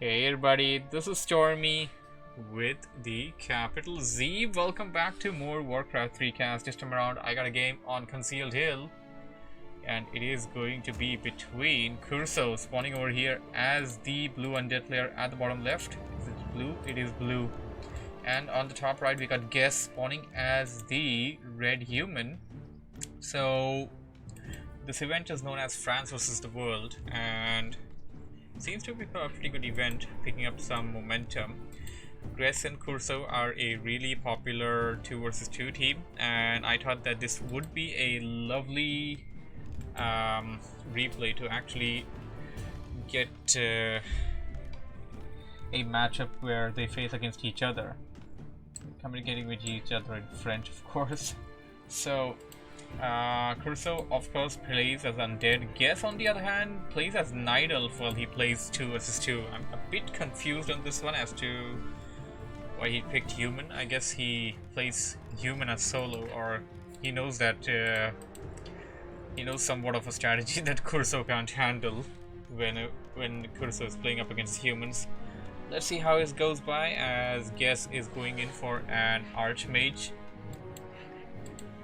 Hey everybody, this is Stormy with the capital Z. Welcome back to more WarCraft 3 Cast. This time around, I got a game on Concealed Hill, and it is going to be between KurCo spawning over here as the blue undead player at the bottom left. Is it blue? It is blue. And on the top right, we got Guess spawning as the red human. So, this event is known as France versus the World, and seems to be a pretty good event, picking up some momentum. Guess and KurCo are a really popular 2 versus 2 team, and I thought that this would be a lovely replay to actually get a matchup where they face against each other, communicating with each other in French, of course. So KurCo of course plays as Undead. Guess on the other hand plays as Night Elf while he plays 2 versus 2. I'm a bit confused on this one as to why he picked human. I guess he plays human as solo, or he knows that he knows somewhat of a strategy that KurCo can't handle when KurCo is playing up against humans. Let's see how it goes by, as Guess is going in for an Archmage.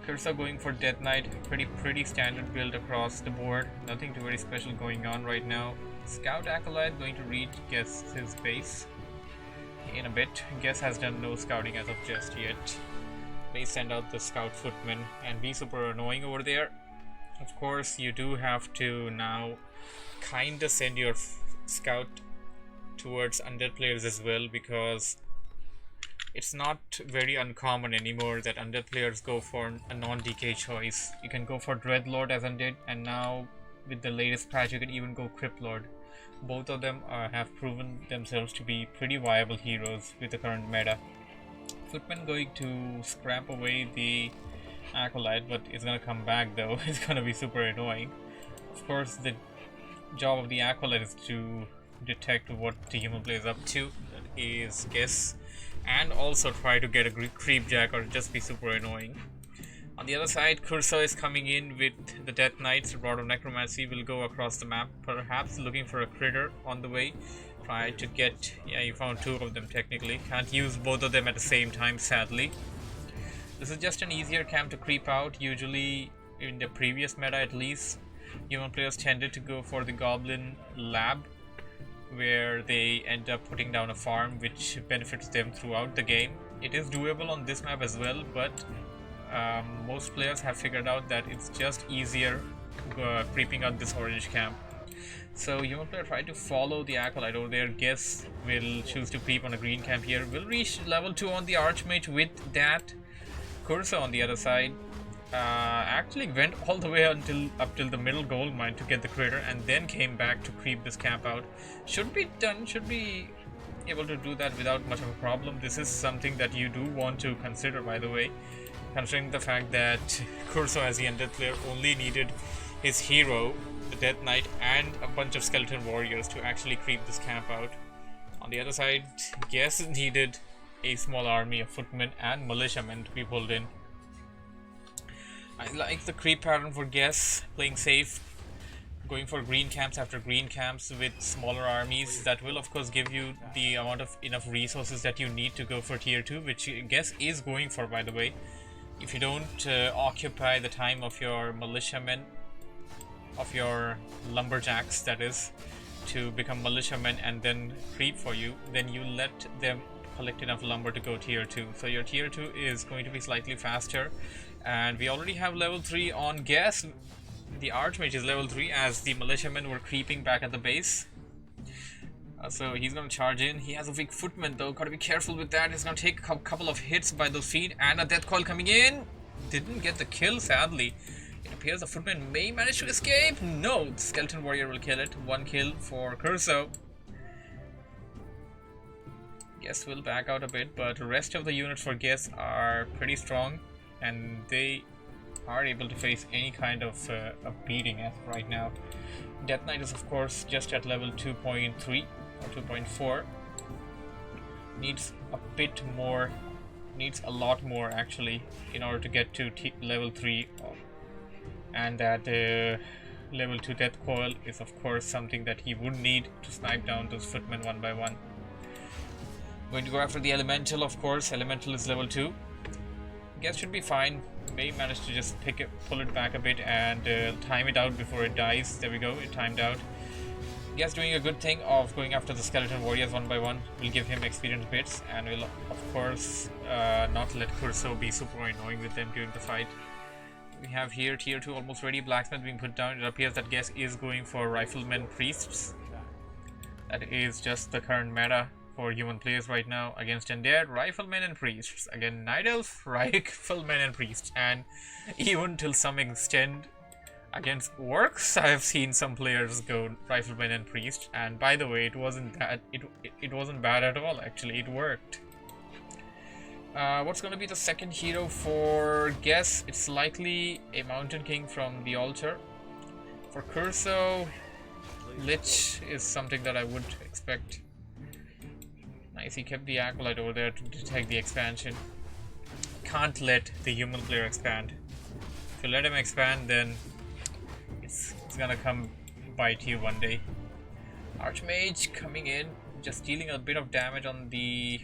KurCo going for Death Knight, pretty standard build across the board. Nothing too very special going on right now. Scout Acolyte going to reach Guess's base in a bit. Guess has done no scouting as of just yet. May send out the Scout Footman and be super annoying over there. Of course, you do have to now kinda send your Scout towards Undead players as well, because it's not very uncommon anymore that Undead players go for a non-DK choice. You can go for Dreadlord as Undead, and now with the latest patch you can even go Cryptlord. Both of them have proven themselves to be pretty viable heroes with the current meta. Footman going to scrap away the Acolyte, but it's gonna come back though. It's gonna be super annoying. Of course, the job of the Acolyte is to detect what the human player is up to. That is Guess. And also try to get a creepjack or just be super annoying. On the other side, KurCo is coming in with the Death Knights. Rod of Necromancy will go across the map, perhaps looking for a critter on the way. Try to get, yeah, you found 2 of them technically. Can't use both of them at the same time, sadly. This is just an easier camp to creep out. Usually, in the previous meta at least, human players tended to go for the Goblin Lab, where they end up putting down a farm which benefits them throughout the game. It is doable on this map as well, but most players have figured out that it's just easier creeping out this orange camp. So human player try to follow the Acolyte over there. Guess will choose to creep on a green camp here. Will reach level 2 on the Archmage with that. KurCo on the other side actually went all the way up till the middle gold mine to get the critter, and then came back to creep this camp out. Should be able to do that without much of a problem. This is something that you do want to consider, by the way, considering the fact that KurCo as the Undead player only needed his hero, the Death Knight, and a bunch of skeleton warriors to actually creep this camp out. On the other side, Guess needed a small army of footmen and militiamen to be pulled in. I like the creep pattern for Guess, playing safe, going for green camps after green camps with smaller armies. That will of course give you the amount of enough resources that you need to go for tier 2, which Guess is going for, by the way. If you don't occupy the time of your militiamen, of your lumberjacks that is, to become militiamen and then creep for you, then you let them collect enough lumber to go tier 2. So your tier 2 is going to be slightly faster. And we already have level 3 on Guess. The Archmage is level 3 as the militiamen were creeping back at the base. So he's gonna charge in. He has a weak footman though, gotta be careful with that. He's gonna take a couple of hits by those feet, and a death coil coming in. Didn't get the kill, sadly. It appears the footman may manage to escape. No, the skeleton warrior will kill it. 1 kill for KurCo. Guess will back out a bit, but the rest of the units for Guess are pretty strong, and they are able to face any kind of a beating as of right now. Death Knight is of course just at level 2.3 or 2.4. Needs a bit more, needs a lot more actually in order to get to level 3, and that level 2 death coil is of course something that he would need to snipe down those footmen one by one. Going to go after the elemental, of course. Elemental is level 2. Guess should be fine. May manage to just pull it back a bit and time it out before it dies. There we go, it timed out. Guess doing a good thing of going after the skeleton warriors one by one will give him experience bits, and will of course not let KurCo be super annoying with them during the fight. We have here tier 2 almost ready, blacksmith being put down. It appears that Guess is going for riflemen priests. That is just the current meta for human players right now against Undead, riflemen and priests. Again, Night Elf, riflemen and priests, and even till some extent against orcs, I have seen some players go riflemen and priests. And by the way, it wasn't bad at all. Actually, it worked. What's going to be the second hero for Guess? It's likely a Mountain King from the altar. For KurCo, Lich is something that I would expect. Nice, he kept the Acolyte over there to detect the expansion. Can't let the human player expand. If you let him expand, then it's gonna come bite you one day. Archmage coming in, just dealing a bit of damage on the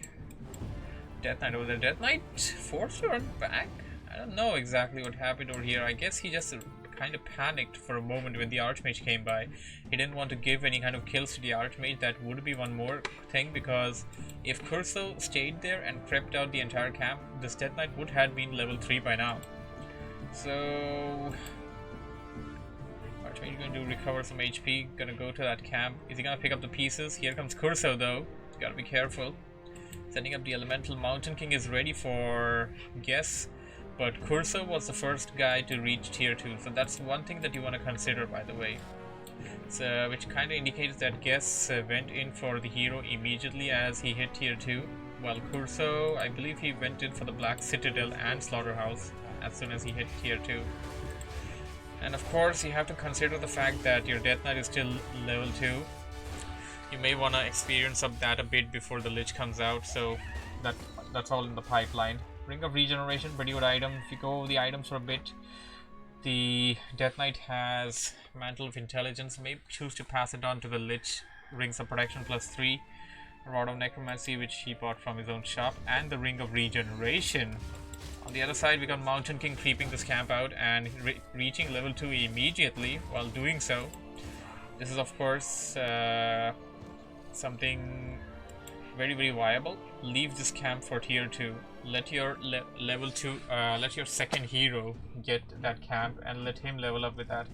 Death Knight over there. Death Knight forced to run back? I don't know exactly what happened over here. I guess he just kind of panicked for a moment when the Archmage came by. He didn't want to give any kind of kills to the Archmage. That would be one more thing, because if KurCo stayed there and crept out the entire camp, this Death Knight would have been level 3 by now. So Archmage is going to recover some HP, gonna go to that camp. Is he gonna pick up the pieces? Here comes KurCo though, gotta be careful. Setting up the elemental. Mountain King is ready for Guess, but KurCo was the first guy to reach tier 2, so that's one thing that you want to consider, by the way. So, which kind of indicates that Guess went in for the hero immediately as he hit tier 2, while KurCo, I believe he went in for the Black Citadel and Slaughterhouse as soon as he hit tier 2. And of course, you have to consider the fact that your Death Knight is still level 2. You may want to experience up that a bit before the Lich comes out, so that's all in the pipeline. Ring of Regeneration, pretty good item. If you go over the items for a bit, the Death Knight has Mantle of Intelligence. May choose to pass it on to the Lich. Rings of Protection +3, Rod of Necromancy, which he bought from his own shop, and the Ring of Regeneration. On the other side, we got Mountain King creeping this camp out and reaching level 2 immediately. While doing so, this is of course something very, very viable. Leave this camp for tier 2. Let your level 2, let your second hero get that camp and let him level up with that.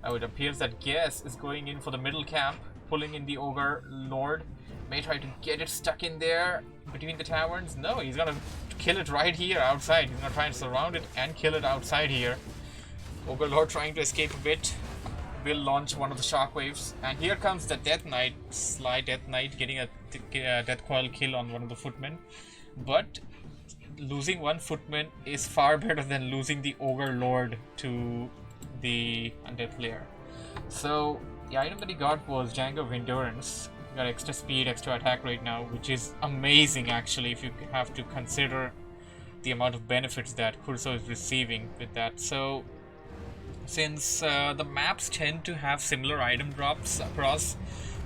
Now it appears that Guess is going in for the middle camp, pulling in the Ogre Lord. May try to get it stuck in there between the taverns. No, he's gonna kill it right here outside. He's gonna try and surround it and kill it outside here. Ogre Lord trying to escape a bit. Will launch one of the shockwaves, and here comes the Death Knight, sly Death Knight, getting a Death Coil kill on one of the footmen. But losing one footman is far better than losing the Ogre Lord to the Undead player. So the item that he got was Django of Endurance. Got extra speed, extra attack right now, which is amazing actually if you have to consider the amount of benefits that KurCo is receiving with that. So since the maps tend to have similar item drops across,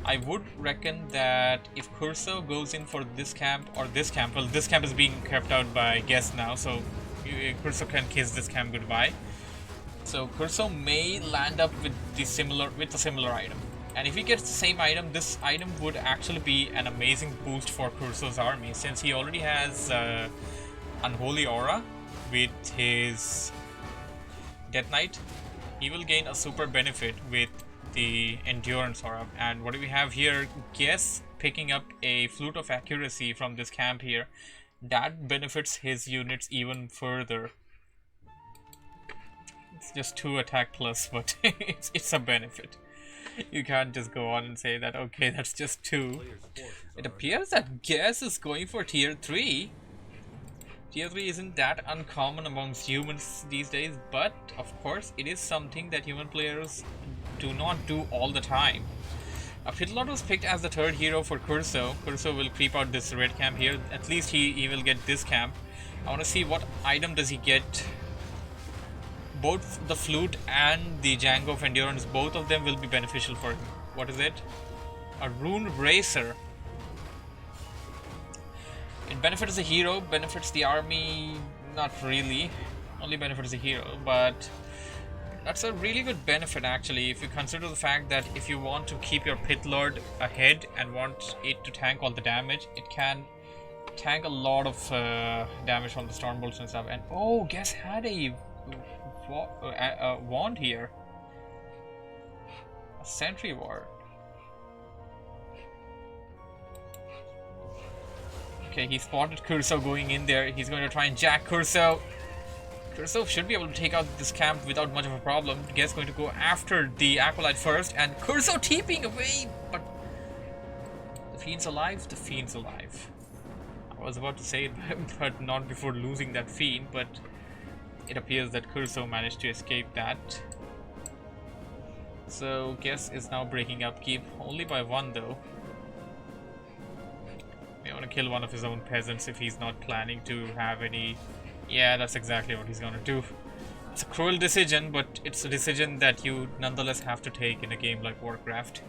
I would reckon that if KurCo goes in for this camp or this camp, well, this camp is being kept out by Guess now, so KurCo can kiss this camp goodbye. So KurCo may land up with a similar item, and if he gets the same item, this item would actually be an amazing boost for KurCo's army, since he already has Unholy Aura with his Death Knight. He will gain a super benefit with the Endurance Aura. And what do we have here? Guess picking up a Flute of Accuracy from this camp here. That benefits his units even further. It's just 2 attack plus, but it's a benefit. You can't just go on and say that, okay, that's just 2. It appears that Guess is going for tier 3. Tier 3 isn't that uncommon amongst humans these days, but of course it is something that human players do not do all the time. Pidlot was picked as the third hero for KurCo. KurCo will creep out this red camp here. At least he will get this camp. I want to see what item does he get both the flute and the Django of Endurance, both of them will be beneficial for him. What is it? A rune racer. It benefits the hero, benefits the army, not really. Only benefits the hero, but that's a really good benefit actually, if you consider the fact that if you want to keep your Pit Lord ahead and want it to tank all the damage, it can tank a lot of damage from the Stormbolts and stuff. And oh, guess had a wand here. A Sentry Ward. Okay, he spotted KurCo going in there. He's going to try and jack KurCo. KurCo should be able to take out this camp without much of a problem. Guess going to go after the Acolyte first, and KurCo TPing away, but the Fiend's alive? The Fiend's alive. I was about to say it, but not before losing that Fiend, but it appears that KurCo managed to escape that. So Guess is now breaking upkeep, only by 1 though. May want to kill one of his own peasants if he's not planning to have any. Yeah, that's exactly what he's gonna do. It's a cruel decision, but it's a decision that you nonetheless have to take in a game like Warcraft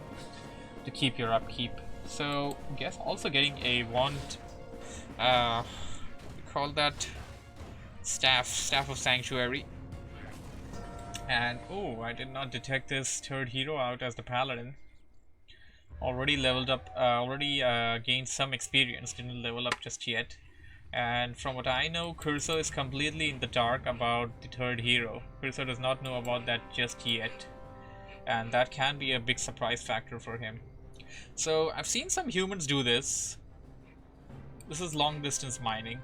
to keep your upkeep. So, Guess also getting a wand. Call that Staff of Sanctuary. And oh, I did not detect this third hero out as the Paladin. Already leveled up, gained some experience, didn't level up just yet. And from what I know, KurCo is completely in the dark about the third hero. KurCo does not know about that just yet. And that can be a big surprise factor for him. So I've seen some humans do this. This is long distance mining.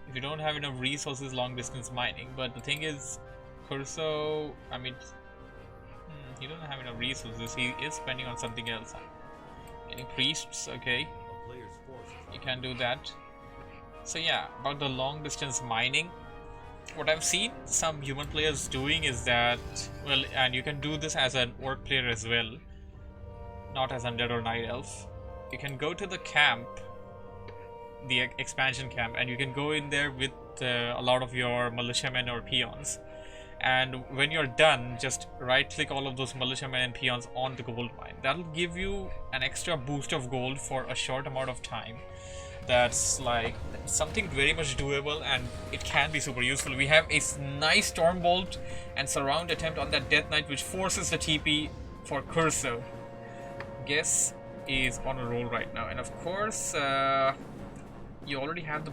If you don't have enough resources, long distance mining. But the thing is, KurCo, I mean, he doesn't have enough resources. He is spending on something else. Getting priests, okay. You can do that. So yeah, about the long distance mining, what I've seen some human players doing is that, well, and you can do this as an orc player as well, not as undead or night elf. You can go to the camp, the expansion camp, and you can go in there with a lot of your militiamen or peons. And when you're done, just right click all of those militiamen and peons on the gold mine. That'll give you an extra boost of gold for a short amount of time. That's like something very much doable, and it can be super useful. We have a nice Stormbolt and Surround attempt on that Death Knight, which forces the TP for KurCo. Guess is on a roll right now, and of course you already have the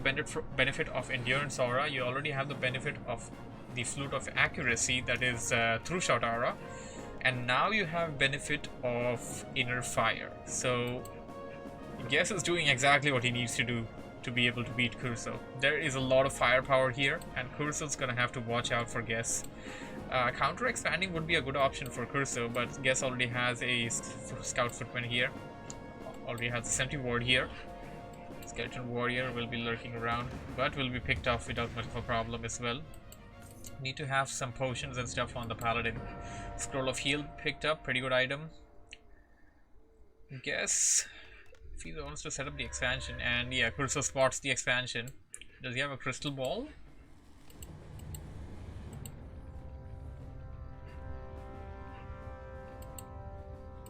benefit of Endurance Aura. You already have the benefit of the Flute of Accuracy, that is True Shot Aura, and now you have benefit of Inner Fire. So Guess is doing exactly what he needs to do to be able to beat KurCo. There is a lot of firepower here, and KurCo's gonna have to watch out for Guess. Counter expanding would be a good option for KurCo, but Guess already has a Scout Footman here, already has a Sentry Ward here. Skeleton Warrior will be lurking around, but will be picked off without much of a problem as well. Need to have some potions and stuff on the Paladin. Scroll of Heal picked up, pretty good item. Guess if he wants to set up the expansion, and yeah, KurCo spots the expansion. Does he have a crystal ball?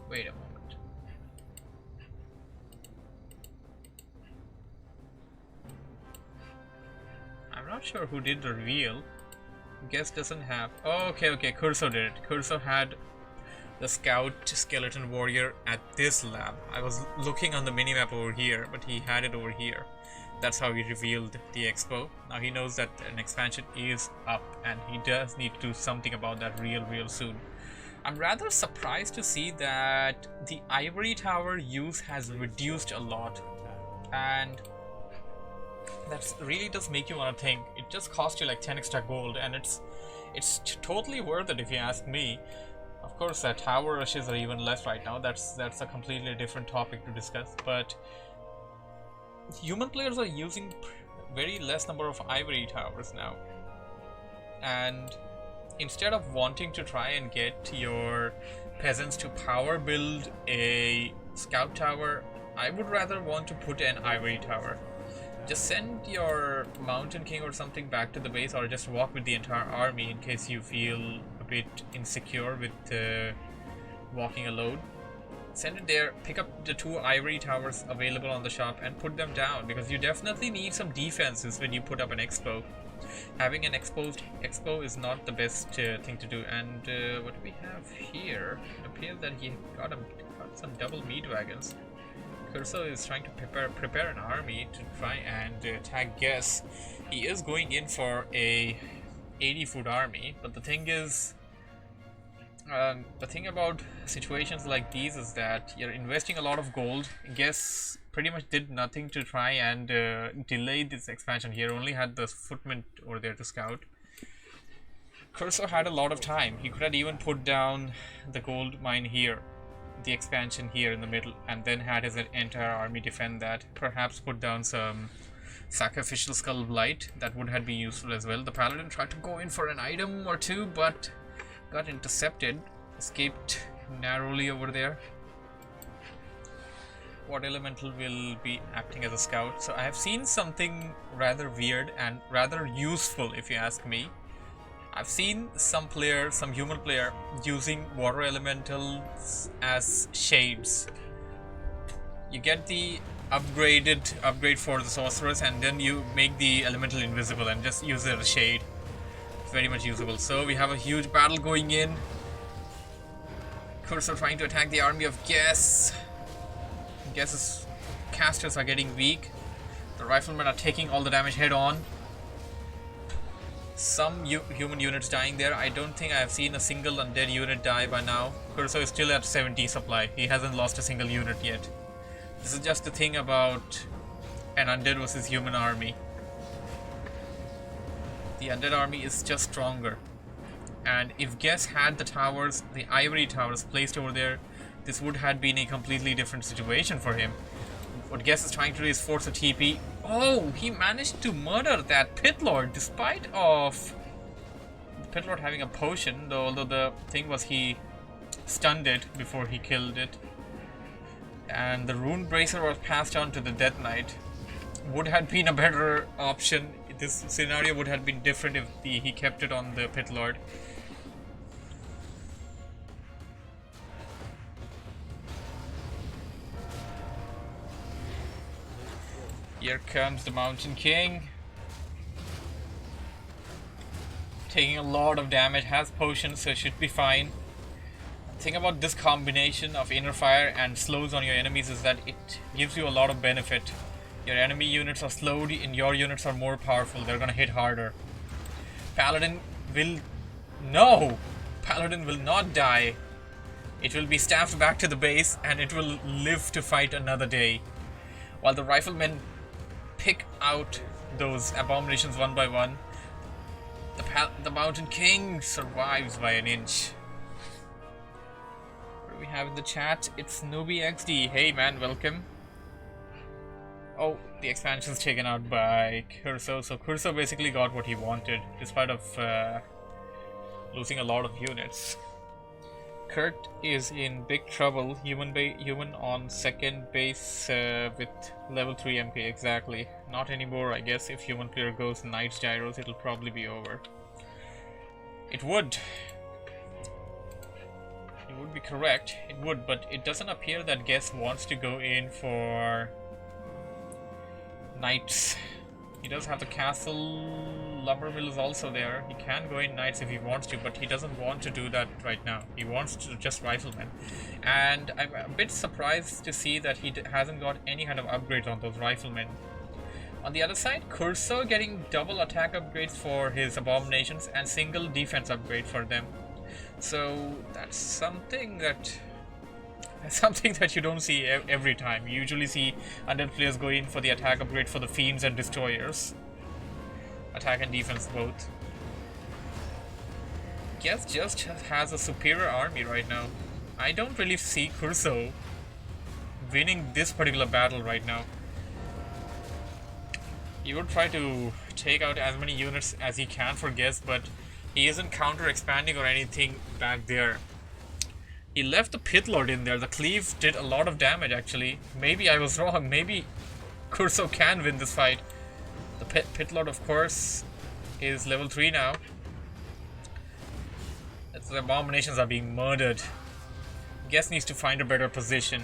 Wait a moment. I'm not sure who did the reveal. Guess doesn't have. Oh, okay, KurCo did it. KurCo had the Scout Skeleton Warrior at this lab. I was looking on the minimap over here, but he had it over here. That's how he revealed the expo. Now he knows that an expansion is up, and he does need to do something about that real soon. I'm rather surprised to see that the Ivory Tower use has reduced a lot, and that really does make you want to think. It just cost you like 10 extra gold, and it's totally worth it if you ask me. Of course, tower rushes are even less right now. That's a completely different topic to discuss. But human players are using very less number of ivory towers now, and instead of wanting to try and get your peasants to power build a scout tower, I would rather want to put an ivory tower. Just send your Mountain King or something back to the base, or just walk with the entire army in case you feel a bit insecure with walking alone. Send it there, pick up the 2 ivory towers available on the shop and put them down, because you definitely need some defenses when you put up an expo. Having an exposed expo is not the best thing to do. And what do we have here? It appears that he got some double meat wagons. KurCo is trying to prepare an army to try and attack Guess. He is going in for a 80 foot army, but the thing is, the thing about situations like these is that you're investing a lot of gold. Guess pretty much did nothing to try and delay this expansion here, only had the footmen over there to scout. KurCo had a lot of time. He could have even put down the gold mine here, the expansion here in the middle, and then had his entire army defend that. Perhaps put down some sacrificial skull blight, that would have been useful as well. The paladin tried to go in for an item or two, but got intercepted, escaped narrowly over there. What elemental will be acting as a scout? So I have seen something rather weird and rather useful, if you ask me. I've seen some human player using water elementals as shades. You get the upgrade for the sorceress, and then you make the elemental invisible and just use it as a shade. It's very much usable. So we have a huge battle going in. KurCo trying to attack the army of Guess. Guess's casters are getting weak. The riflemen are taking all the damage head on. Some human units dying there. I don't think I have seen a single undead unit die by now. KurCo is still at 70 supply. He hasn't lost a single unit yet. This is just the thing about an undead versus human army. The undead army is just stronger. And if Guess had the towers, the ivory towers placed over there, this would have been a completely different situation for him. What Guess is trying to do is force a TP. Oh, he managed to murder that pit lord despite of the pit lord having a potion, though, although the thing was he stunned it before he killed it. And the rune bracer was passed on to the Death Knight. Would have been a better option. This scenario would have been different if he kept it on the pit lord. Here comes the Mountain King. Taking a lot of damage, has potions, so it should be fine. The thing about this combination of inner fire and slows on your enemies is that it gives you a lot of benefit. Your enemy units are slowed and your units are more powerful. They're gonna hit harder. Paladin will... No! Paladin will not die. It will be staffed back to the base and it will live to fight another day. While the riflemen pick out those abominations one by one, the Mountain King survives by an inch. What do we have in the chat? It's Newbie XD. Hey man, welcome. Oh, the expansion is taken out by KurCo. So KurCo basically got what he wanted, despite of losing a lot of units. Kurt is in big trouble. Human on second base with level 3 MP, exactly. Not anymore, I guess. If human player goes Knight's Gyros, it'll probably be over. It would. It would be correct. It would, but it doesn't appear that Guess wants to go in for Knights. He does have the castle. Lumber mill is also there. He can go in Knights if he wants to, but he doesn't want to do that right now. He wants to just riflemen. And I'm a bit surprised to see that he hasn't got any kind of upgrades on those riflemen. On the other side, KurCo getting double attack upgrades for his abominations and single defense upgrade for them. So that's something that you don't see every time. You usually see undead players go in for the attack upgrade for the fiends and destroyers. Attack and defense both. Guess just has a superior army right now. I don't really see KurCo winning this particular battle right now. He would try to take out as many units as he can for Guess, but he isn't counter expanding or anything back there. He left the pit lord in there. The cleave did a lot of damage actually. Maybe I was wrong. Maybe KurCo can win this fight. The Pit Lord, of course, is level 3 now. The abominations are being murdered. Guess needs to find a better position.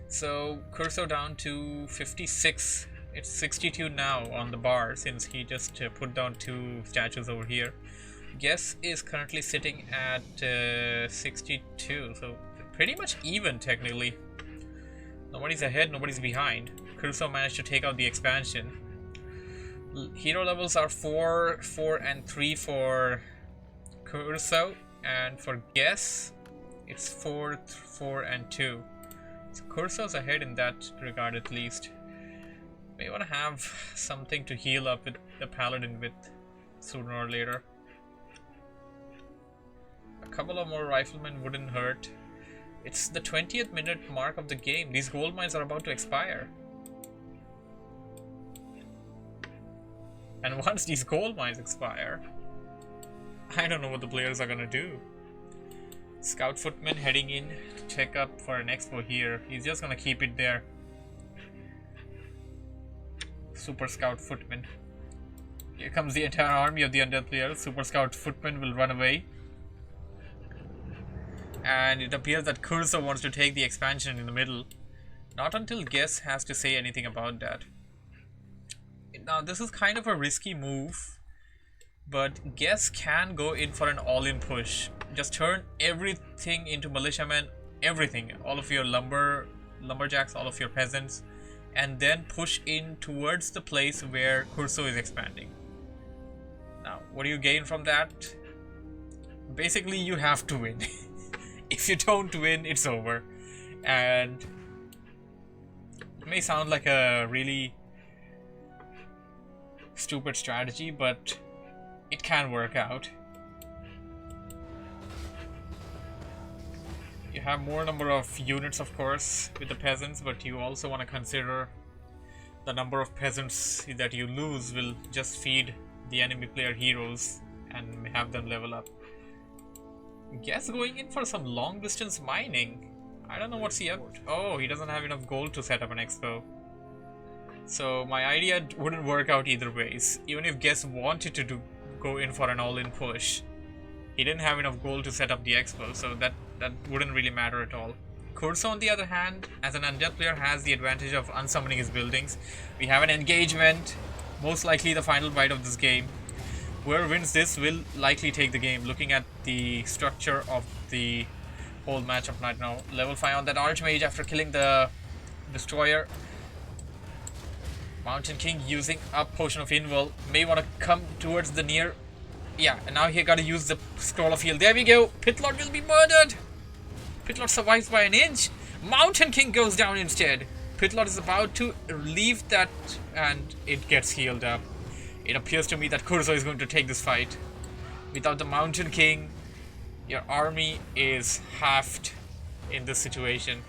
So KurCo down to 56. It's 62 now on the bar since he just put down 2 statues over here. Guess is currently sitting at 62, so pretty much even technically. Nobody's ahead, nobody's behind. KurCo managed to take out the expansion. Hero levels are 4, 4, and 3 for KurCo, and for Guess, it's 4, 4, and 2. So KurCo's ahead in that regard at least. May want to have something to heal up with the Paladin with sooner or later. A couple of more riflemen wouldn't hurt. It's the 20th minute mark of the game. These gold mines are about to expire. And once these gold mines expire, I don't know what the players are gonna do. Scout Footman heading in to check up for an expo here. He's just gonna keep it there. Super Scout Footman. Here comes the entire army of the Undead players. Super Scout Footman will run away. And it appears that KurCo wants to take the expansion in the middle. Not until Guess has to say anything about that. Now this is kind of a risky move, but Guess can go in for an all-in push. Just turn everything into militiamen, everything, all of your lumberjacks, all of your peasants, and then push in towards the place where KurCo is expanding. Now, what do you gain from that? Basically, you have to win. If you don't win, it's over. And it may sound like a really stupid strategy, but it can work out. You have more number of units, of course, with the peasants, but you also want to consider the number of peasants that you lose will just feed the enemy player heroes and have them level up. Guess going in for some long distance mining. I don't know what's he up. Oh, he doesn't have enough gold to set up an expo. So my idea wouldn't work out either ways. Even if Guess wanted to go in for an all-in push, he didn't have enough gold to set up the expo, so that wouldn't really matter at all. KurCo, on the other hand, as an Undead player, has the advantage of unsummoning his buildings. We have an engagement, most likely the final fight of this game. Whoever wins this will likely take the game, looking at the structure of the whole matchup right now. Level 5 on that Archmage after killing the Destroyer. Mountain King using a Potion of Invul. May want to come towards the near... Yeah, and now he got to use the Scroll of Heal. There we go. Pit Lord will be murdered. Pit Lord survives by an inch. Mountain King goes down instead. Pit Lord is about to leave that and it gets healed up. It appears to me that KurCo is going to take this fight. Without the Mountain King, your army is halved in this situation.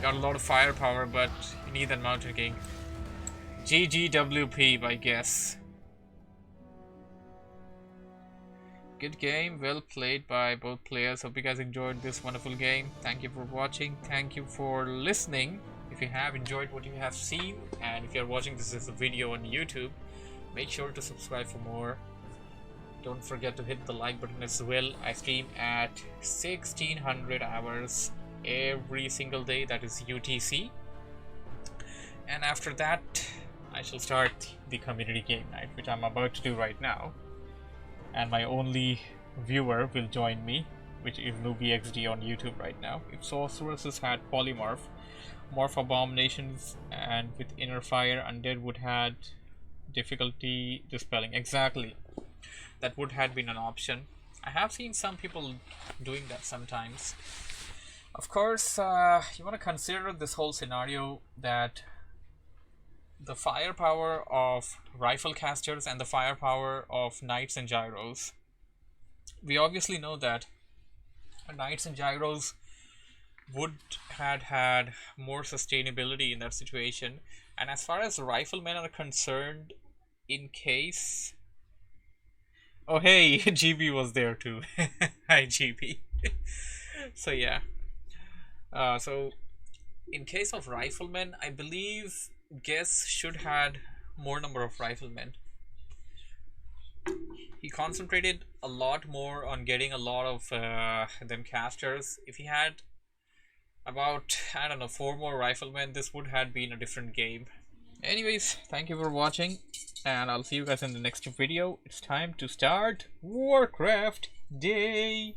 Got a lot of firepower, but you need that Mountain King. GGWP by Guess. Good game, well played by both players. Hope you guys enjoyed this wonderful game. Thank you for watching. Thank you for listening. If you have enjoyed what you have seen, and if you're watching this as a video on YouTube, make sure to subscribe for more. Don't forget to hit the like button as well. I stream at 1600 hours every single day, that is UTC. And after that, I shall start the community game night, which I'm about to do right now. And my only viewer will join me, which is NewbieXD on YouTube right now. If Sorceresses had Polymorph, Morph Abominations, and with Inner Fire, Undead would had difficulty dispelling. Exactly. That would have been an option. I have seen some people doing that sometimes. Of course, you want to consider this whole scenario that the firepower of rifle casters and the firepower of knights and gyros. We obviously know that knights and gyros would have had more sustainability in that situation. And as far as riflemen are concerned, in case... Oh hey, GB was there too. Hi GB. So yeah. So in case of riflemen, I believe Guess should had more number of riflemen. He concentrated a lot more on getting a lot of them casters. If he had about, I don't know, 4 more riflemen, this would have been a different game. Anyways, thank you for watching, and I'll see you guys in the next video. It's time to start Warcraft Day.